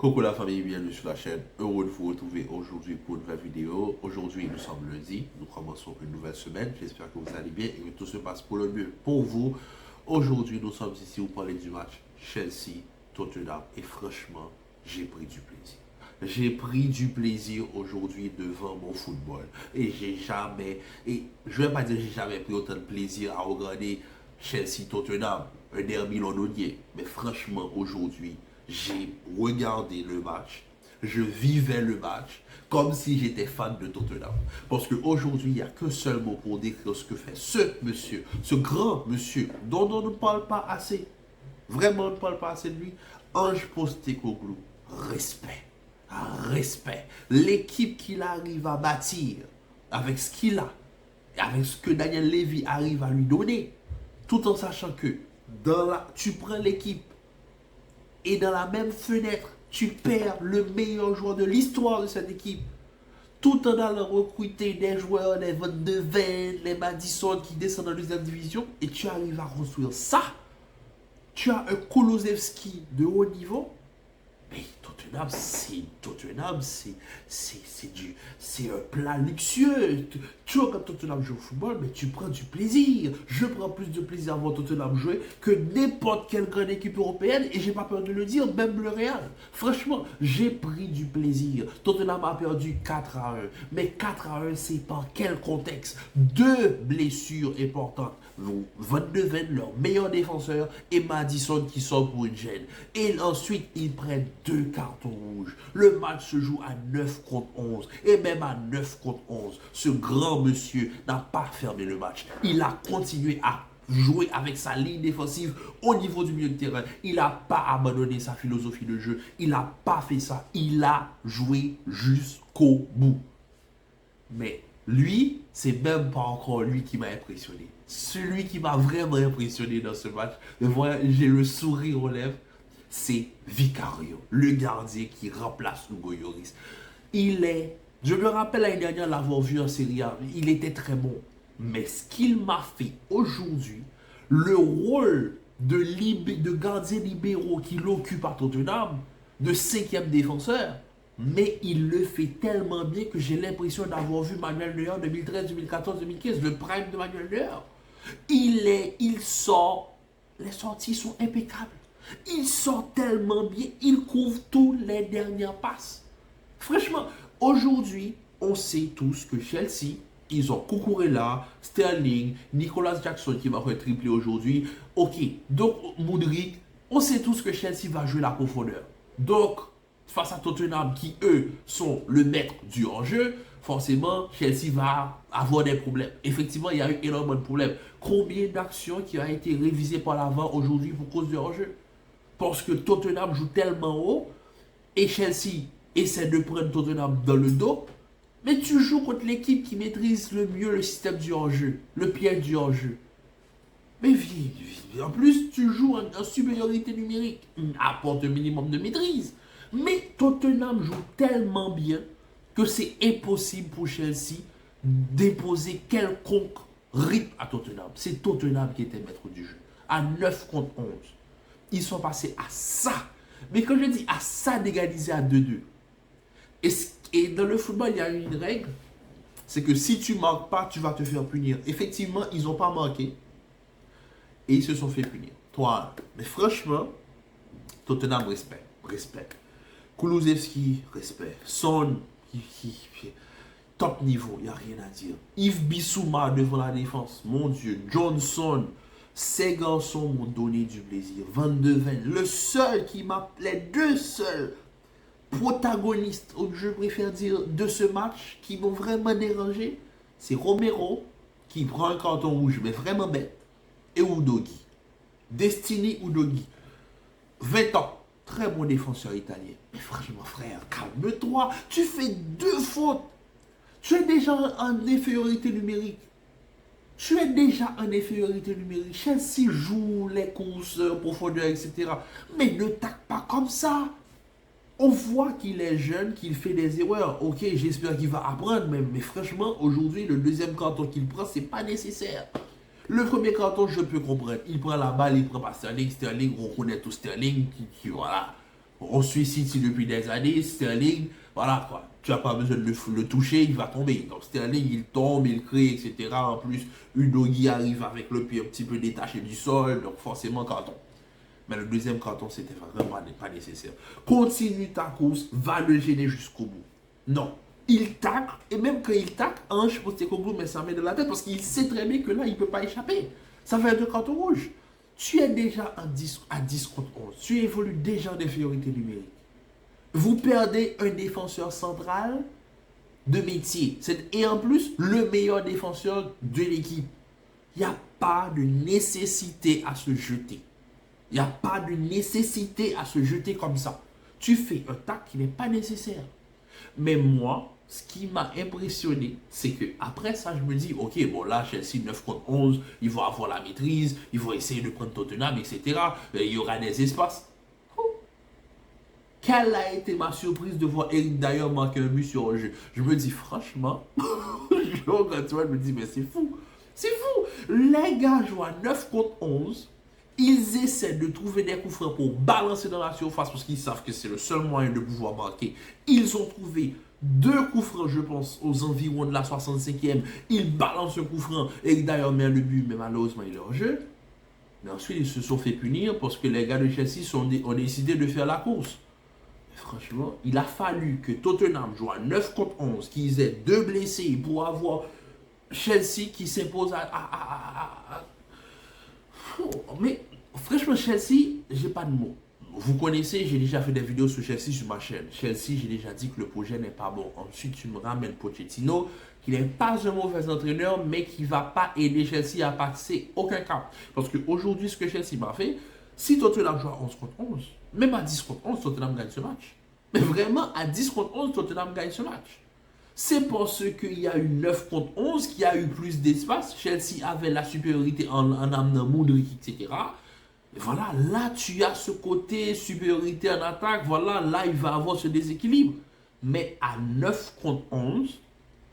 Coucou la famille, bienvenue sur la chaîne. Heureux de vous retrouver aujourd'hui pour une nouvelle vidéo. Aujourd'hui, nous sommes lundi, nous commençons une nouvelle semaine. J'espère que vous allez bien et que tout se passe pour le mieux pour vous. Aujourd'hui, nous sommes ici pour parler du match Chelsea-Tottenham et franchement, j'ai pris du plaisir. J'ai pris du plaisir aujourd'hui devant mon football. Et je vais pas dire j'ai jamais pris autant de plaisir à regarder Chelsea-Tottenham, un derby londonien. Mais franchement, aujourd'hui, j'ai regardé le match, je vivais le match comme si j'étais fan de Tottenham. Parce qu'aujourd'hui, il n'y a qu'un seul mot pour décrire ce que fait ce monsieur, ce grand monsieur, dont on ne parle pas assez. Vraiment, on ne parle pas assez de lui. Ange Postecoglou, respect. Respect. L'équipe qu'il arrive à bâtir, avec ce qu'il a, avec ce que Daniel Levy arrive à lui donner, tout en sachant que tu prends l'équipe et dans la même fenêtre, tu perds le meilleur joueur de l'histoire de cette équipe. Tout en allant recruter des joueurs, les Van de Ven, les Madison qui descendent en deuxième division, et tu arrives à construire ça. Tu as un Kulusevski de haut niveau. Mais Tottenham, c'est un plat luxueux. Tu vois, quand Tottenham joue au football, mais tu prends du plaisir. Je prends plus de plaisir à voir Tottenham jouer que n'importe quelle grande équipe européenne. Et j'ai pas peur de le dire, même le Real. Franchement, j'ai pris du plaisir. Tottenham a perdu 4-1. Mais 4-1, c'est par quel contexte? Deux blessures importantes. Van de Ven, leur meilleur défenseur, et Madison qui sort pour une gêne. Et ensuite, ils prennent 2 cartons rouges. Le match se joue à 9 contre 11. Et même à 9 contre 11, ce grand monsieur n'a pas fermé le match. Il a continué à jouer avec sa ligne défensive au niveau du milieu de terrain. Il n'a pas abandonné sa philosophie de jeu. Il n'a pas fait ça. Il a joué jusqu'au bout. Mais lui, c'est même pas encore lui qui m'a impressionné. Celui qui m'a vraiment impressionné dans ce match, j'ai le sourire aux lèvres, c'est Vicario, le gardien qui remplace Hugo Lloris. Je me rappelle l'année dernière l'avoir vu en Serie A, il était très bon. Mais ce qu'il m'a fait aujourd'hui, le rôle de gardien libéraux qu'il occupe à Tottenham, de 5e défenseur, mais il le fait tellement bien que j'ai l'impression d'avoir vu Manuel Neuer en 2013, 2014, 2015, le prime de Manuel Neuer. Il sort, les sorties sont impeccables. Il sort tellement bien, il couvre toutes les dernières passes. Franchement, aujourd'hui, on sait tous que Chelsea, ils ont Cucurella, Sterling, Nicolas Jackson qui va faire tripler aujourd'hui. Ok, donc Mudryk, on sait tous que Chelsea va jouer la profondeur. Donc, face à Tottenham qui, eux, sont le maître du hors-jeu, forcément, Chelsea va avoir des problèmes. Effectivement, il y a eu énormément de problèmes. Combien d'actions qui ont été révisées par l'avant aujourd'hui pour cause du hors-jeu? Parce que Tottenham joue tellement haut et Chelsea essaie de prendre Tottenham dans le dos. Mais tu joues contre l'équipe qui maîtrise le mieux le système du hors-jeu, le piège du hors-jeu. Mais en plus, tu joues en supériorité numérique. Apporte un minimum de maîtrise. Mais Tottenham joue tellement bien que c'est impossible pour Chelsea d'imposer quelconque rythme à Tottenham. C'est Tottenham qui était maître du jeu. À 9 contre 11. Ils sont passés à ça. Mais quand je dis à ça d'égaliser à 2-2. Et dans le football, il y a une règle. C'est que si tu ne marques pas, tu vas te faire punir. Effectivement, ils n'ont pas marqué. Et ils se sont fait punir. 3-1. Mais franchement, Tottenham, respect. Kulusevski, respect. Son, top niveau, il n'y a rien à dire. Yves Bissouma devant la défense, mon Dieu. Johnson, ces garçons m'ont donné du plaisir. Van de Ven, les deux seuls protagonistes, ou je préfère dire, de ce match qui m'ont vraiment dérangé, c'est Romero, qui prend un carton rouge, mais vraiment bête, et Udogie. Destiny Udogie. 20 ans. Très bon défenseur italien. Mais franchement, frère, calme-toi. Tu fais 2 fautes. Tu es déjà en infériorité numérique. Chelsea joue les courses, profondeur, etc. Mais ne tape pas comme ça. On voit qu'il est jeune, qu'il fait des erreurs. Ok, j'espère qu'il va apprendre. Mais franchement, aujourd'hui, le deuxième carton qu'il prend, c'est pas nécessaire. Le premier carton, je peux comprendre. Il prend la balle, il prend pas Sterling. Sterling, on connaît tout Sterling. Voilà. On suit City depuis des années, Sterling, voilà quoi. Tu n'as pas besoin de le toucher, il va tomber. Donc Sterling, il tombe, il crée, etc. En plus, Udogie arrive avec le pied un petit peu détaché du sol, donc forcément carton. Mais le deuxième carton, c'était vraiment pas nécessaire. Continue ta course, va le gêner jusqu'au bout. Non. Il tacle, et même quand il tacle, Ange Postecoglou met sa main dans la tête parce qu'il sait très bien que là, il ne peut pas échapper. Ça fait deux cartons rouges. Tu es déjà à 10 contre 11. Tu évolues déjà en infériorité numérique. Vous perdez un défenseur central de métier. Et en plus, le meilleur défenseur de l'équipe. Il n'y a pas de nécessité à se jeter. Il n'y a pas de nécessité à se jeter comme ça. Tu fais un tac qui n'est pas nécessaire. Mais moi, ce qui m'a impressionné, c'est que après ça, je me dis, ok, bon là, Chelsea 9 contre 11, ils vont avoir la maîtrise, ils vont essayer de prendre Tottenham, etc. Il y aura des espaces. Quelle a été ma surprise de voir Eric Dyer marquer un but sur un jeu. Je me dis, franchement, je me dis, mais c'est fou. C'est fou. Les gars jouent à 9 contre 11. Ils essaient de trouver des coups francs pour balancer dans la surface parce qu'ils savent que c'est le seul moyen de pouvoir marquer. Ils ont trouvé 2 coups francs, je pense, aux environs de la 65e. Ils balancent un coup franc. Eric Dyer met le but, mais malheureusement, il est en jeu. Mais ensuite, ils se sont fait punir parce que les gars de Chelsea ont décidé de faire la course. Franchement, il a fallu que Tottenham joue à 9 contre 11, qu'ils aient 2 blessés pour avoir Chelsea qui s'impose Mais franchement, Chelsea, j'ai pas de mots. Vous connaissez, j'ai déjà fait des vidéos sur Chelsea sur ma chaîne. Chelsea, j'ai déjà dit que le projet n'est pas bon. Ensuite, tu me ramènes Pochettino, qui n'est pas un mauvais entraîneur, mais qui ne va pas aider Chelsea à passer aucun cap. Parce qu'aujourd'hui, ce que Chelsea m'a fait, si Tottenham joue à 11 contre 11, même à 10 contre 11, Tottenham gagne ce match. Mais vraiment, à 10 contre 11, Tottenham gagne ce match. C'est parce qu'il y a eu 9 contre 11 qu'il y a eu plus d'espace. Chelsea avait la supériorité en amenant Modric, etc. Et voilà, là, tu as ce côté supériorité en attaque. Voilà, là, il va avoir ce déséquilibre. Mais à 9 contre 11,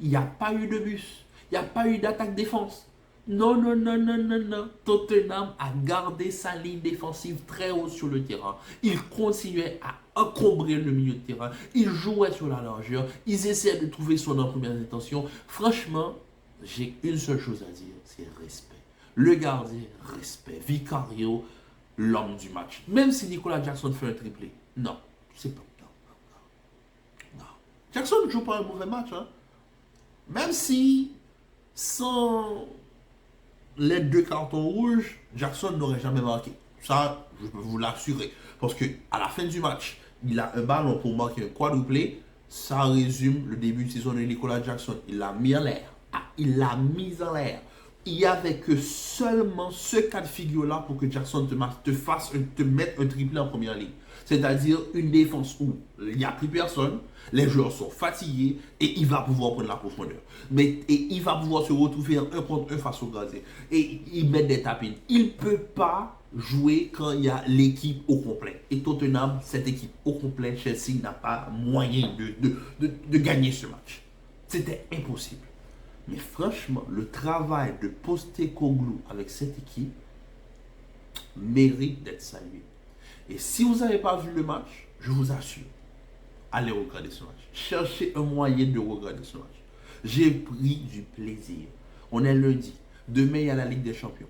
il n'y a pas eu de bus. Il n'y a pas eu d'attaque-défense. Non, non, non, non, non, non. Tottenham a gardé sa ligne défensive très haut sur le terrain. Il continuait à encombrer le milieu de terrain. Il jouait sur la largeur. Ils essayaient de trouver son en première intention. Franchement, j'ai une seule chose à dire, c'est respect. Le gardien, respect. Vicario, l'homme du match. Même si Nicolas Jackson fait un triplé. Non, c'est pas. Non. Jackson ne joue pas un mauvais match. Hein. Même si, sans les 2 cartons rouges, Jackson n'aurait jamais marqué. Ça, je peux vous l'assurer. Parce qu'à la fin du match, il a un ballon pour marquer un quadruplé. Ça résume le début de saison de Nicolas Jackson. Il l'a mis en l'air. Ah, il l'a mis en l'air. Il n'y avait que seulement ce cas de figure-là pour que Jackson te mette un triplé en première ligne. C'est-à-dire une défense où il n'y a plus personne, les joueurs sont fatigués et il va pouvoir prendre la profondeur. Et il va pouvoir se retrouver en 1 contre 1 face au gardien. Et il met des tapines. Il ne peut pas jouer quand il y a l'équipe au complet. Et Tottenham, cette équipe au complet, Chelsea n'a pas moyen de gagner ce match. C'était impossible. Mais franchement, le travail de Postecoglou avec cette équipe mérite d'être salué. Et si vous n'avez pas vu le match, je vous assure, allez regarder ce match. Cherchez un moyen de regarder ce match. J'ai pris du plaisir. On est lundi. Demain, il y a la Ligue des Champions.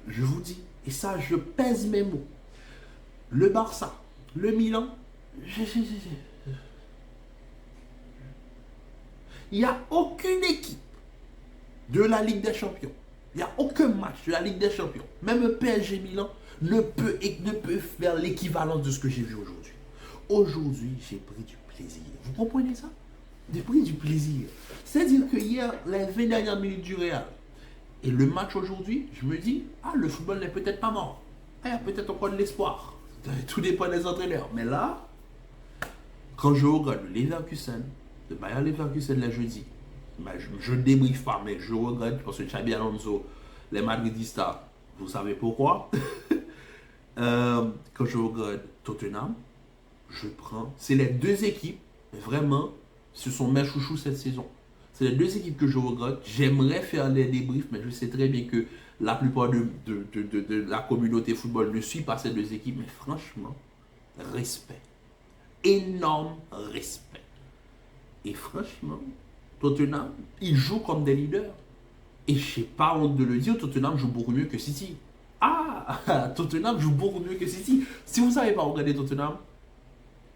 Je vous dis, et ça, je pèse mes mots. Le Barça, le Milan, il n'y a aucune équipe de la Ligue des Champions. Il n'y a aucun match de la Ligue des Champions. Même le PSG Milan ne peut faire l'équivalence de ce que j'ai vu aujourd'hui. Aujourd'hui, j'ai pris du plaisir. Vous comprenez ça? J'ai pris du plaisir. C'est-à-dire que hier, les 20 dernières minutes du Real, et le match aujourd'hui, je me dis, le football n'est peut-être pas mort. Il y a peut-être encore de l'espoir. Tout dépend des entraîneurs. Mais là, quand je regarde le Leverkusen, le Bayer Leverkusen le jeudi, je ne débriefe pas, mais je regrette parce que Xabi Alonso, les Madridistas, vous savez pourquoi. Quand je regarde Tottenham, je prends. C'est les 2 équipes, vraiment, ce sont mes chouchous cette saison. C'est les 2 équipes que je regrette. J'aimerais faire des débriefs, mais je sais très bien que la plupart de la communauté football ne suit pas ces 2 équipes. Mais franchement, respect. énorme respect. Et franchement, Tottenham, ils jouent comme des leaders. Et je n'ai pas honte de le dire, Tottenham joue beaucoup mieux que City. Ah, Tottenham joue beaucoup mieux que City. Si vous ne savez pas regarder Tottenham,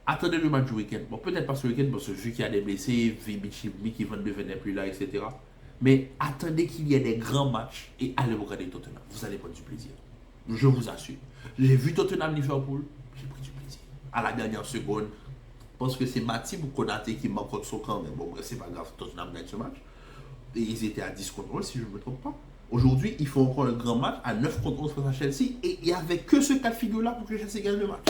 attendez le match du week-end. Bon, peut-être pas ce week-end, parce que vu qu'il y a des blessés, Vibichibli qui ne devenait plus là, etc. Mais attendez qu'il y ait des grands matchs et allez regarder Tottenham. Vous allez prendre du plaisir. Je vous assure. J'ai vu Tottenham-Liverpool, j'ai pris du plaisir. À la dernière seconde, parce que c'est Matip ou Konaté qui manque contre son camp, mais bon, c'est pas grave, Tottenham gagne ce match. Et ils étaient à 10 contre 11, si je ne me trompe pas. Aujourd'hui, ils font encore un grand match à 9 contre 11 face à Chelsea, et il n'y avait que ce cas de figure-là pour que Chelsea gagne le match.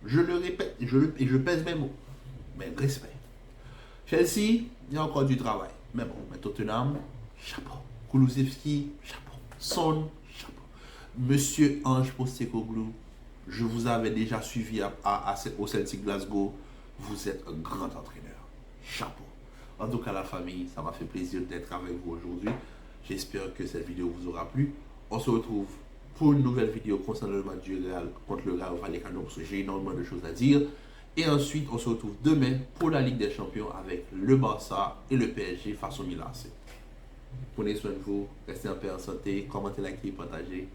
Je le répète, et je pèse mes mots. Mais respect. Chelsea, il y a encore du travail. Mais bon, mais Tottenham, chapeau. Kulusevski, chapeau. Son, chapeau. Monsieur Ange Postecoglou, je vous avais déjà suivi au Celtic Glasgow. Vous êtes un grand entraîneur. Chapeau. En tout cas, la famille, ça m'a fait plaisir d'être avec vous aujourd'hui. J'espère que cette vidéo vous aura plu. On se retrouve pour une nouvelle vidéo concernant le match du Real contre le Rayo Vallecano, parce que j'ai énormément de choses à dire. Et ensuite, on se retrouve demain pour la Ligue des Champions avec le Barça et le PSG face au Milan AC. Prenez soin de vous, restez en paix, en santé, commentez, likez, partagez.